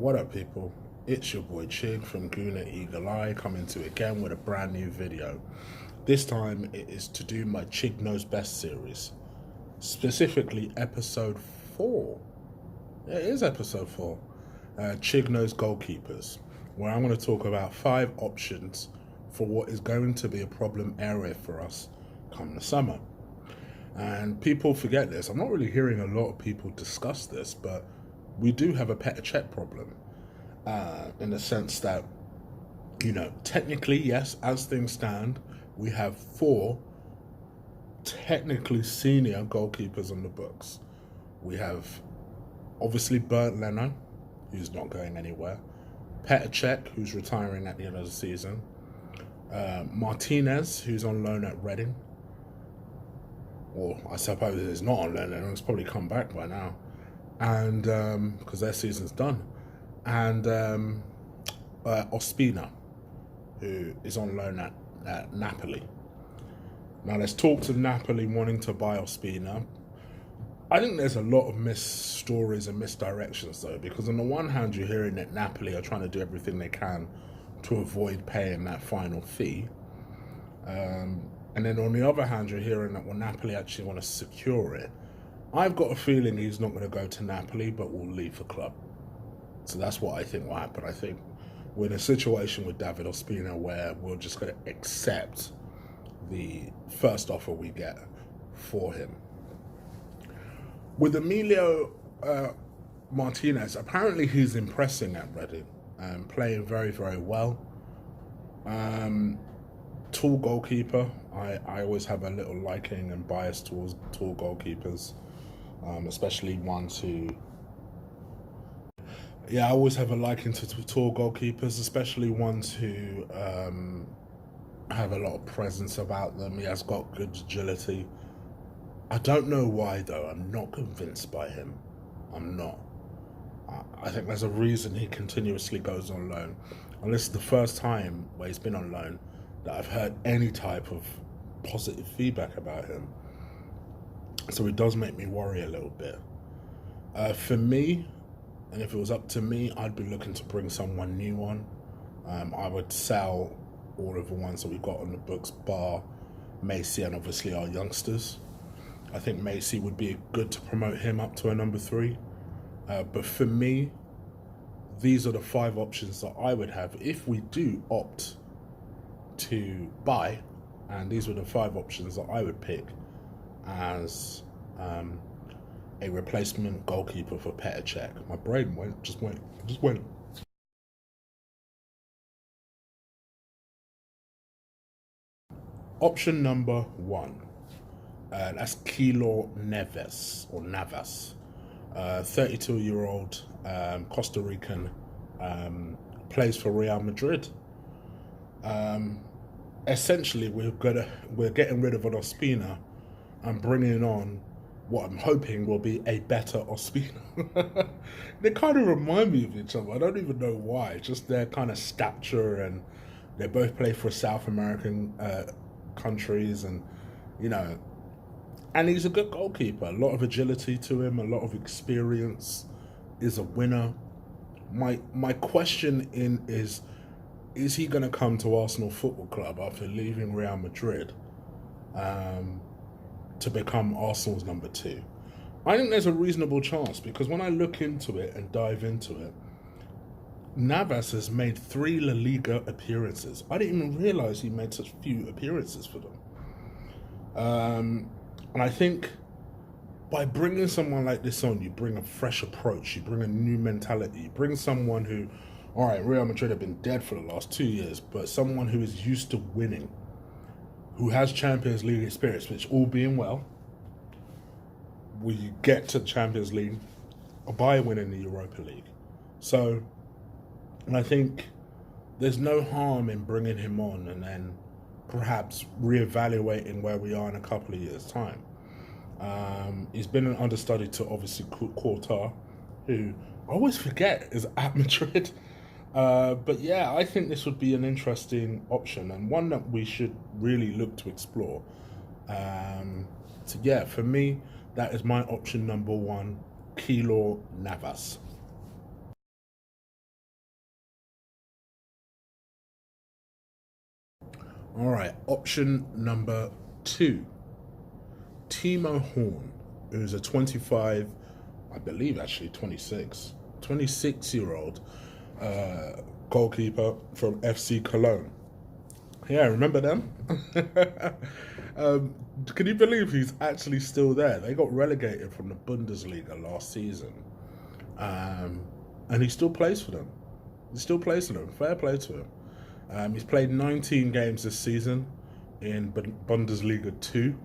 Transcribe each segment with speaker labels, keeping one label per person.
Speaker 1: What up, people? It's your boy Chig from Guna Eagle Eye, coming to again with a brand new video. This time it is to do my Chig Knows Best series, specifically episode 4. Yeah, it is episode 4. Chig Knows Goalkeepers, where I'm going to talk about 5 options for what is going to be a problem area for us come the summer. And people forget this. I'm not really hearing a lot of people discuss this, but we do have a Petr Cech problem, in the sense that, technically, yes, as things stand, we have 4 technically senior goalkeepers on the books. We have, obviously, Bernd Leno, who's not going anywhere, Petr Cech, who's retiring at the end of the season, Martinez, who's on loan at Reading, or I suppose he's not on loan, he's probably come back by now, and because their season's done, and Ospina, who is on loan at Napoli. Now, there's talks of Napoli wanting to buy Ospina. I think there's a lot of missed stories and misdirections, though, because on the one hand, you're hearing that Napoli are trying to do everything they can to avoid paying that final fee. And then on the other hand, you're hearing that, well, Napoli actually want to secure it. I've got a feeling he's not going to go to Napoli, but will leave the club. So that's what I think will happen. I think we're in a situation with David Ospina where we're just going to accept the first offer we get for him. With Emilio Martinez, apparently he's impressing at Reading and playing very, very well. Tall goalkeeper. I always have a little liking and bias towards tall goalkeepers, especially ones who... I always have a liking to tall goalkeepers, especially ones who have a lot of presence about them. He has got good agility. I don't know why, though. I'm not convinced by him. I'm not. I think there's a reason he continuously goes on loan. And this is the first time where he's been on loan that I've heard any type of positive feedback about him. So it does make me worry a little bit. For me, and if it was up to me, I'd be looking to bring someone new on. I would sell all of the ones that we've got on the books, bar Macy and obviously our youngsters. I think Macy would be good to promote him up to a number 3. But for me, these are the 5 options that I would have if we do opt to buy, and these were the 5 options that I would pick as a replacement goalkeeper for Petr Cech. My brain just went. Option number 1. That's Keylor Navas, 32-year-old Costa Rican, plays for Real Madrid. Essentially, we're getting rid of an Ospina and bringing on what I'm hoping will be a better Ospina. They kind of remind me of each other. I don't even know why. Just their kind of stature, and they both play for South American countries, and and he's a good goalkeeper. A lot of agility to him, a lot of experience. Is a winner. My question is he going to come to Arsenal Football Club after leaving Real Madrid to become Arsenal's number 2? I think there's a reasonable chance, because when I look into it and dive into it, Navas has made 3 La Liga appearances. I didn't even realise he made such few appearances for them. And I think by bringing someone like this on, you bring a fresh approach, you bring a new mentality, you bring someone who, all right, Real Madrid have been dead for the last 2 years, but someone who is used to winning, who has Champions League experience, which, all being well, we get to the Champions League by winning the Europa League. So, and I think there's no harm in bringing him on and then perhaps reevaluating where we are in a couple of years' time. He's been an understudy to, obviously, Courtois, who I always forget is at Madrid. But yeah, I think this would be an interesting option and one that we should really look to explore. So yeah, for me, that is my option number 1, Keylor Navas. All right, option number 2, Timo Horn, who's a 25, I believe actually 26-year-old goalkeeper from FC Cologne. Yeah, remember them? um, can you believe he's actually still there? They got relegated from the Bundesliga last season, um, and he still plays for them. He still plays for them. Fair play to him. He's played 19 games this season in Bundesliga 2.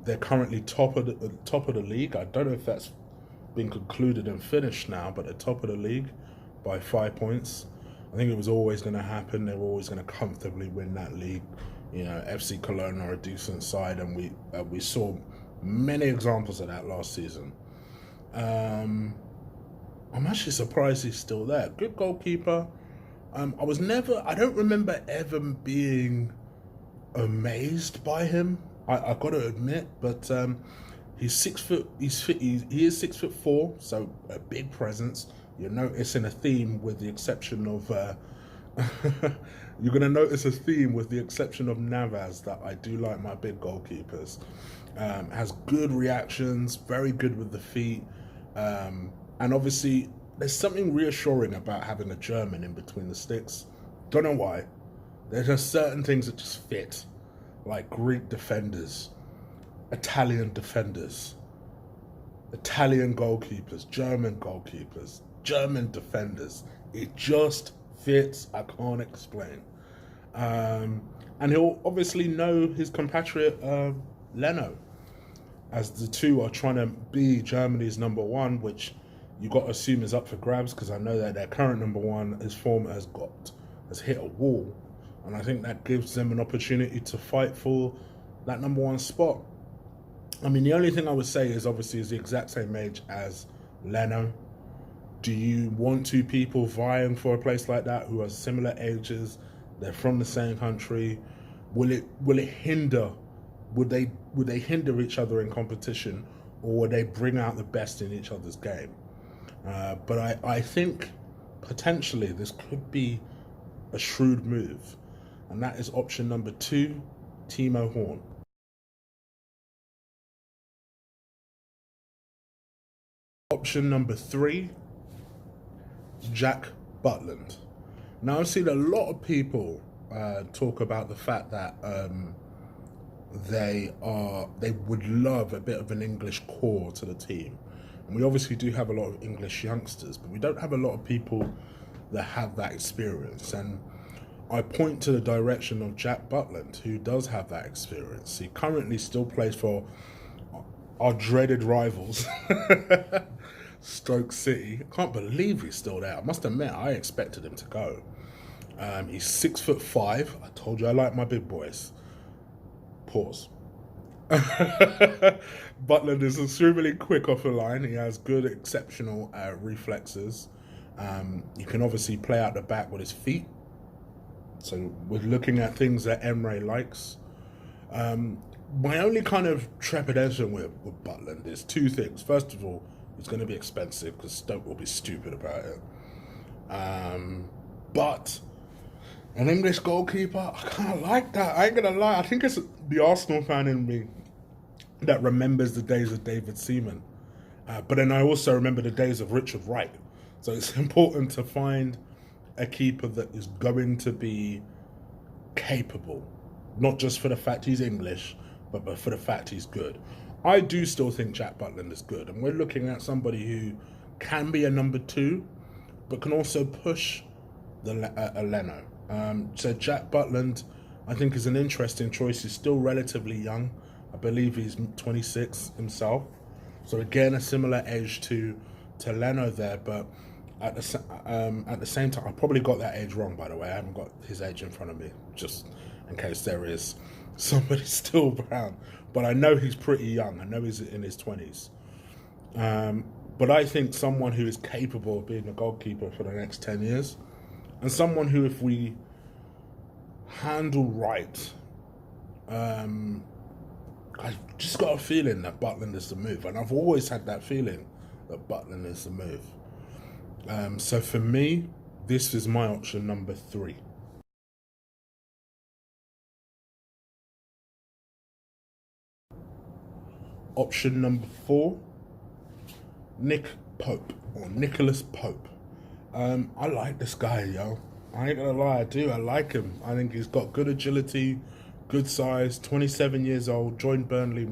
Speaker 1: They're currently top of the league. I don't know if that's been concluded and finished now, but they're top of the league by 5 points. I think it was always going to happen. They were always going to comfortably win that league. You know, FC Cologne are a decent side, and we saw many examples of that last season. I'm actually surprised he's still there. Good goalkeeper. I don't remember ever being amazed by him. I got to admit, but he's 6 foot. He is 6'4", so a big presence. You're noticing a theme with the exception of. You're going to notice a theme with the exception of Navas that I do like my big goalkeepers. Has good reactions, very good with the feet, and obviously there's something reassuring about having a German in between the sticks. Don't know why. There's just certain things that just fit, like Greek defenders, Italian defenders, Italian goalkeepers, German defenders. It just fits. I can't explain. And he'll obviously know his compatriot Leno, as the two are trying to be Germany's number one, which you got to assume is up for grabs, because I know that their current number one, his form has hit a wall, and I think that gives them an opportunity to fight for that number one spot. I mean, the only thing I would say is obviously he's the exact same age as Leno. Do you want two people vying for a place like that who are similar ages? They're from the same country. Will it hinder? Would they hinder each other in competition, or would they bring out the best in each other's game? But I think potentially this could be a shrewd move, and that is option number 2, Timo Horn. Option number 3, Jack Butland. Now, I've seen a lot of people talk about the fact that they would love a bit of an English core to the team. And we obviously do have a lot of English youngsters, but we don't have a lot of people that have that experience. And I point to the direction of Jack Butland, who does have that experience. He currently still plays for our dreaded rivals, Stoke City. I can't believe he's still there. I must admit, I expected him to go. He's 6'5". I told you I like my big boys. Pause. Butland is extremely quick off the line. He has good, exceptional reflexes. He can obviously play out the back with his feet. So we're looking at things that Emre likes. My only kind of trepidation with Butland is two things. First of all, it's going to be expensive because Stoke will be stupid about it. But an English goalkeeper, I kind of like that. I ain't going to lie. I think it's the Arsenal fan in me that remembers the days of David Seaman. But then I also remember the days of Richard Wright. So it's important to find a keeper that is going to be capable, not just for the fact he's English, but for the fact he's good. I do still think Jack Butland is good, and we're looking at somebody who can be a number 2, but can also push a Leno. So Jack Butland, I think, is an interesting choice. He's still relatively young. I believe he's 26 himself. So again, a similar age to Leno there, but at the same time, I probably got that age wrong, by the way. I haven't got his age in front of me, just in case there is somebody still around. But I know he's pretty young. I know he's in his 20s. But I think someone who is capable of being a goalkeeper for the next 10 years, and someone who, if we handle right, I've just got a feeling that Butland is the move. And I've always had that feeling that Butland is the move. So for me, this is my option number 3. Option number 4, Nick Pope or Nicholas Pope. I like this guy, yo. I ain't gonna lie, I do. I like him. I think he's got good agility, good size. 27 years old. Joined Burnley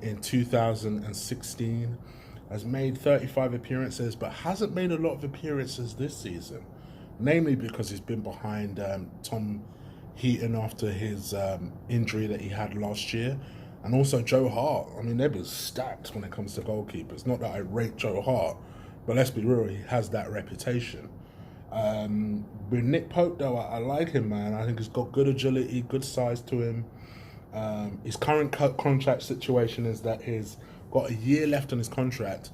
Speaker 1: in 2016. Has made 35 appearances, but hasn't made a lot of appearances this season. Namely because he's been behind Tom Heaton after his injury that he had last year. And also Joe Hart. I mean, they've been stacked when it comes to goalkeepers. Not that I rate Joe Hart, but let's be real, he has that reputation. With Nick Pope, though, I like him, man. I think he's got good agility, good size to him. His current contract situation is that he's got a year left on his contract,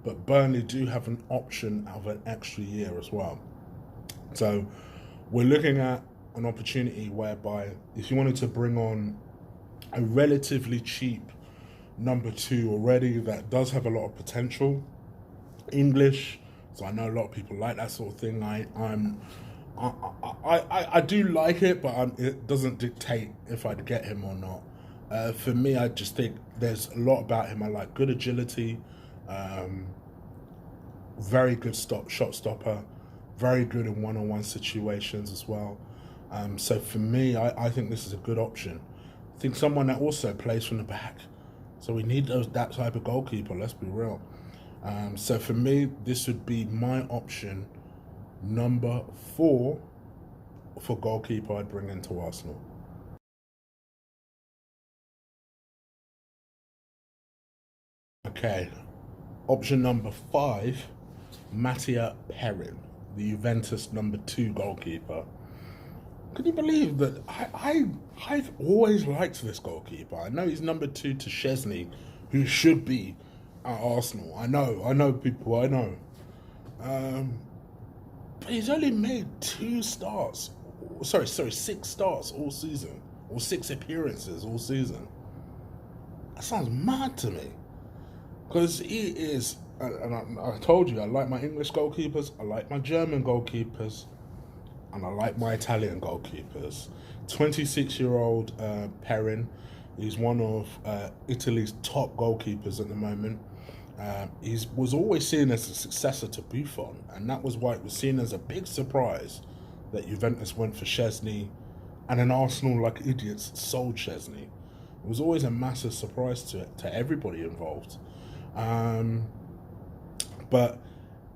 Speaker 1: but Burnley do have an option of an extra year as well. So we're looking at an opportunity whereby if you wanted to bring on a relatively cheap number 2 already that does have a lot of potential, English, so I know a lot of people like that sort of thing. I do like it, but it doesn't dictate if I'd get him or not. For me, I just think there's a lot about him. I like good agility, very good shot stopper, very good in one-on-one situations as well. So for me, I think this is a good option. I think someone that also plays from the back. So we need that type of goalkeeper, let's be real. So for me, this would be my option number 4 for goalkeeper I'd bring into Arsenal. Okay, option number 5, Mattia Perin, the Juventus number 2 goalkeeper. Can you believe that I've always liked this goalkeeper? I know he's number 2 to Szczesny, who should be at Arsenal. I know people, I know. But he's only made 6 starts all season, or 6 appearances all season. That sounds mad to me. Because he is, and I told you, I like my English goalkeepers, I like my German goalkeepers, and I like my Italian goalkeepers. 26-year-old Perin is one of Italy's top goalkeepers at the moment. He was always seen as a successor to Buffon, and that was why it was seen as a big surprise that Juventus went for Szczesny, and then Arsenal, like idiots, sold Szczesny. It was always a massive surprise to everybody involved. But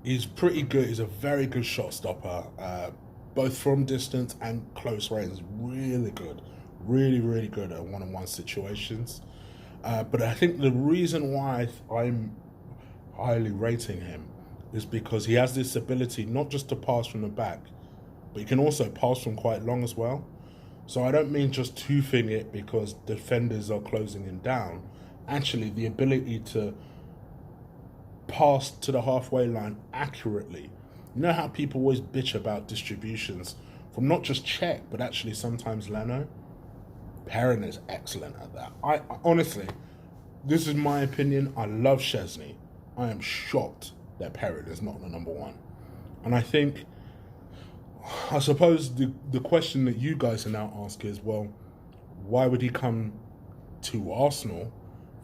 Speaker 1: he's pretty good. He's a very good shot stopper, both from distance and close range. Really good. Really good at one-on-one situations. But I think the reason why I'm highly rating him is because he has this ability not just to pass from the back, but he can also pass from quite long as well. So I don't mean just toothing it because defenders are closing him down. Actually, the ability to pass to the halfway line accurately. You know how people always bitch about distributions from not just Cech, but actually sometimes Leno? Perin is excellent at that. I honestly, this is my opinion. I love Szczesny. I am shocked that Perin is not the number 1. And I suppose the question that you guys are now asking is, well, why would he come to Arsenal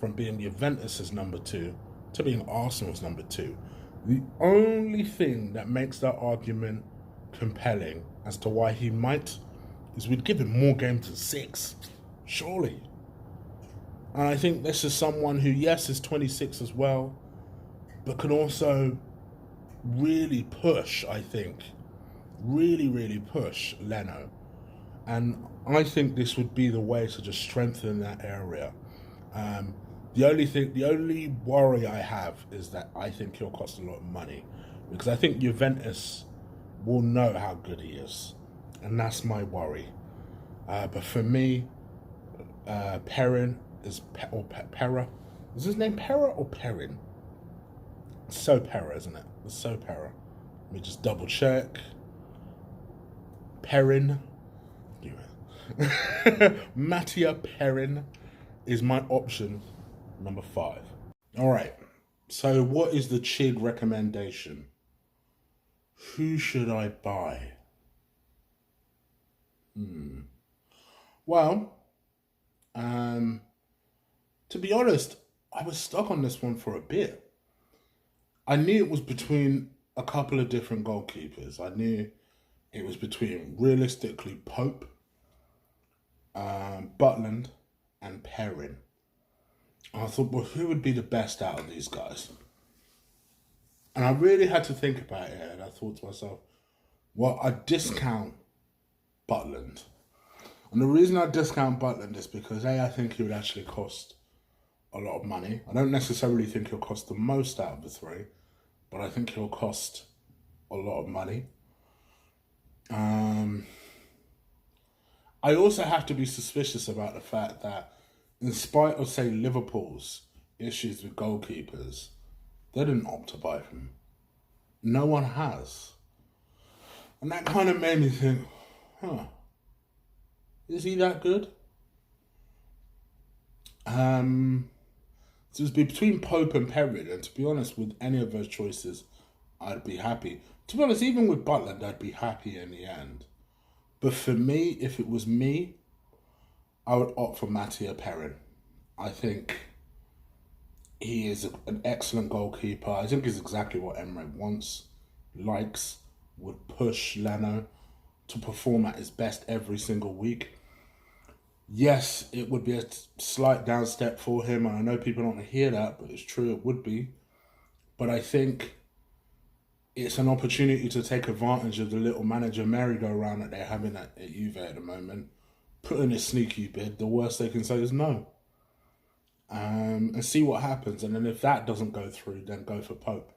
Speaker 1: from being Juventus' number 2 to being Arsenal's number 2? The only thing that makes that argument compelling as to why he might is we'd give him more games than 6, surely. And I think this is someone who, yes, is 26 as well, but can also really push, I think. Really push Leno. And I think this would be the way to just strengthen that area. The only worry I have is that I think he'll cost a lot of money, because I think Juventus will know how good he is, and that's my worry. But for me, Perin is Pera. Is his name Pera or Perin? It's so Pera, isn't it? It's so Pera. Let me just double check. Perin. Mattia Perin is my option number 5. All right. So what is the Chig recommendation? Who should I buy? Well, to be honest, I was stuck on this one for a bit. I knew it was between a couple of different goalkeepers. I knew it was between, realistically, Pope, Butland, and Perrin. And I thought, well, who would be the best out of these guys? And I really had to think about it, and I thought to myself, well, I discount Butland. And the reason I discount Butland is because I think he would actually cost a lot of money. I don't necessarily think he'll cost the most out of the three, but I think he'll cost a lot of money. I also have to be suspicious about the fact that, in spite of, say, Liverpool's issues with goalkeepers, they didn't opt to buy him. No one has. And that kind of made me think, is he that good? So it was between Pope and Perrin, and to be honest, with any of those choices, I'd be happy. To be honest, even with Butland, I'd be happy in the end. But for me, if it was me, I would opt for Mattia Perrin. I think he is an excellent goalkeeper. I think he's exactly what Emre wants, likes, would push Leno to perform at his best every single week. Yes, it would be a slight down step for him, and I know people don't want to hear that, but it's true, it would be. But I think it's an opportunity to take advantage of the little manager merry-go-round that they're having at Juve at the moment. Put in a sneaky bid, the worst they can say is no. And see what happens, and then if that doesn't go through, then go for Pope.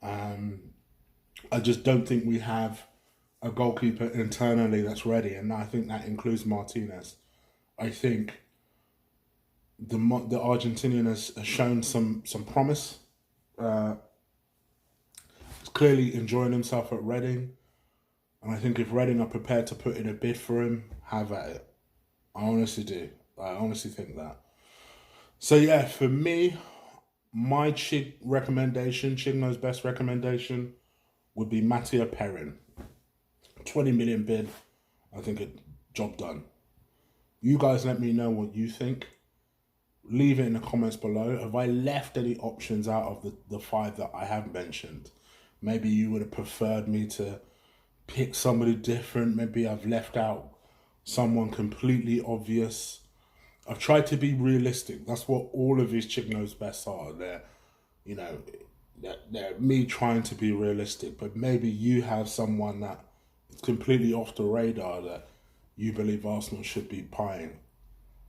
Speaker 1: I just don't think we have a goalkeeper internally that's ready, and I think that includes Martinez. I think the Argentinian has shown some promise. He's clearly enjoying himself at Reading, and I think if Reading are prepared to put in a bid for him, have at it. I honestly do. I honestly think that. So yeah, for me, my Chig recommendation, Chig knows best recommendation, would be Mattia Perrin. 20 million bid. I think it job done. You guys let me know what you think. Leave it in the comments below. Have I left any options out of the five that I have mentioned? Maybe you would have preferred me to pick somebody different. Maybe I've left out someone completely obvious. I've tried to be realistic. That's what all of these Chig knows best are. They're me trying to be realistic. But maybe you have someone that is completely off the radar that you believe Arsenal should be buying.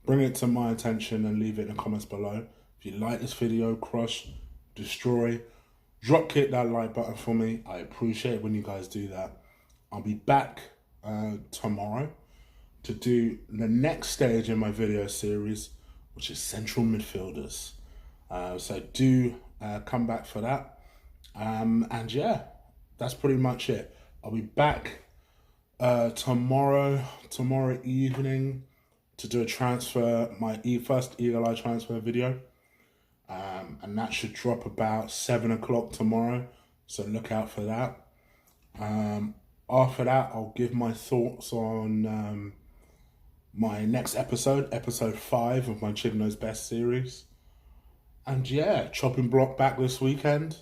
Speaker 1: Bring it to my attention and leave it in the comments below. If you like this video, crush, destroy, drop kick that like button for me. I appreciate it when you guys do that. I'll be back tomorrow to do the next stage in my video series, which is central midfielders. So do come back for that. And yeah, that's pretty much it. I'll be back tomorrow evening to do a transfer, my first Eagle Eye transfer video. And that should drop about 7 o'clock tomorrow. So look out for that. After that, I'll give my thoughts on my next episode 5 of my Chig Knows Best series. And yeah, chopping block back this weekend.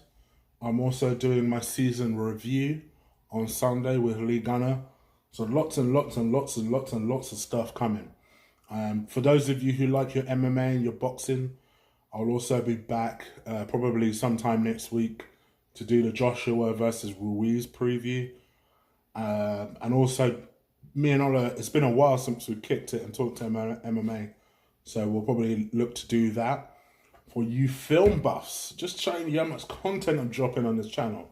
Speaker 1: I'm also doing my season review on Sunday with Lee Gunner. So lots and lots and lots and lots and lots of stuff coming. For those of you who like your MMA and your boxing, I'll also be back probably sometime next week to do the Joshua versus Ruiz preview. And also, me and Ola, it's been a while since we kicked it and talked to MMA. So we'll probably look to do that. For you film buffs, just showing you how much content I'm dropping on this channel.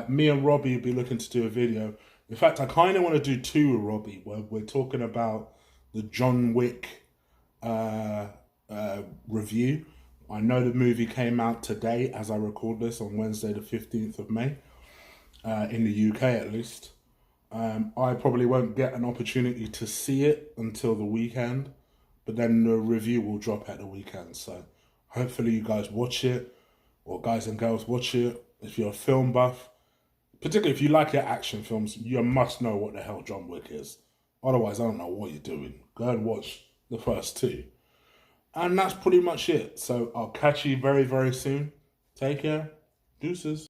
Speaker 1: Me and Robbie will be looking to do a video. In fact, I kind of want to do 2 with Robbie, where we're talking about the John Wick review. I know the movie came out today as I record this on Wednesday the 15th of May, in the UK at least. I probably won't get an opportunity to see it until the weekend, but then the review will drop at the weekend. So hopefully you guys watch it, or guys and girls watch it. If you're a film buff, particularly if you like your action films, you must know what the hell John Wick is. Otherwise, I don't know what you're doing. Go and watch the first 2. And that's pretty much it. So I'll catch you very, very soon. Take care. Deuces.